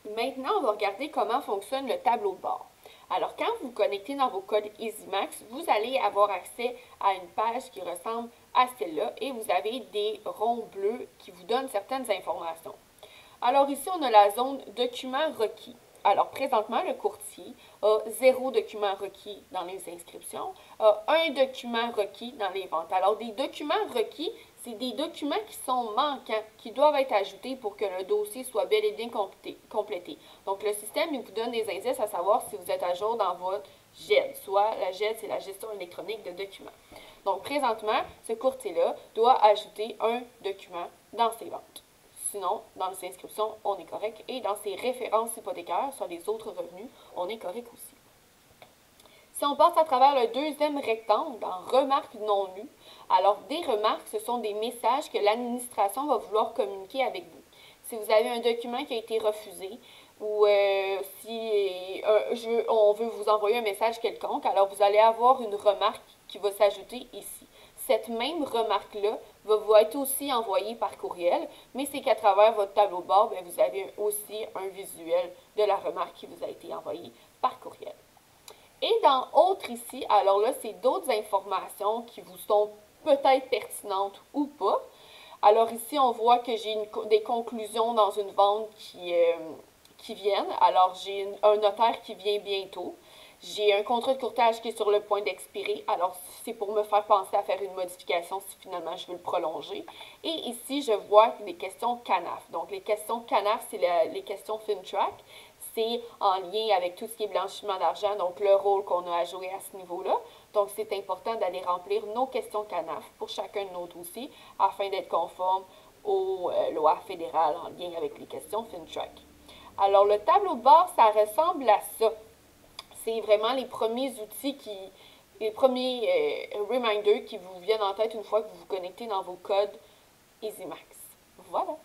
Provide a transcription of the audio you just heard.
Maintenant, on va regarder comment fonctionne le tableau de bord. Alors, quand vous connectez dans vos codes EasyMax, vous allez avoir accès à une page qui ressemble à celle-là et vous avez des ronds bleus qui vous donnent certaines informations. Alors ici, on a la zone documents requis. Alors présentement, le courtier a 0 document requis dans les inscriptions, a un document requis dans les ventes. Alors des documents requis, c'est des documents qui sont manquants, qui doivent être ajoutés pour que le dossier soit bel et bien complété. Donc le système il vous donne des indices à savoir si vous êtes à jour dans votre GED, soit la GED, c'est la gestion électronique de documents. Donc présentement, ce courtier-là doit ajouter un document dans ses ventes. Sinon, dans les inscriptions, on est correct. Et dans ses références hypothécaires sur les autres revenus, on est correct aussi. Si on passe à travers le deuxième rectangle, dans remarques non lues, alors des remarques, ce sont des messages que l'administration va vouloir communiquer avec vous. Si vous avez un document qui a été refusé ou si on veut vous envoyer un message quelconque, alors vous allez avoir une remarque qui va s'ajouter ici. Cette même remarque-là va vous être aussi envoyée par courriel, mais c'est qu'à travers votre tableau de bord, vous avez aussi un visuel de la remarque qui vous a été envoyée par courriel. Et dans Autres ici, alors là, c'est d'autres informations qui vous sont peut-être pertinentes ou pas. Alors ici, on voit que j'ai des conclusions dans une vente qui viennent. Alors, j'ai un notaire qui vient bientôt. J'ai un contrat de courtage qui est sur le point d'expirer. Alors, c'est pour me faire penser à faire une modification si finalement je veux le prolonger. Et ici, je vois les questions CANAF. Donc, les questions CANAF, c'est les questions FinTrack. C'est en lien avec tout ce qui est blanchiment d'argent, donc le rôle qu'on a à jouer à ce niveau-là. Donc, c'est important d'aller remplir nos questions CANAF pour chacun de nos dossiers afin d'être conforme aux lois fédérales en lien avec les questions FinTrack. Alors, le tableau de bord, ça ressemble à ça. C'est vraiment les premiers outils les premiers reminders qui vous viennent en tête une fois que vous vous connectez dans vos codes EasyMax. Voilà.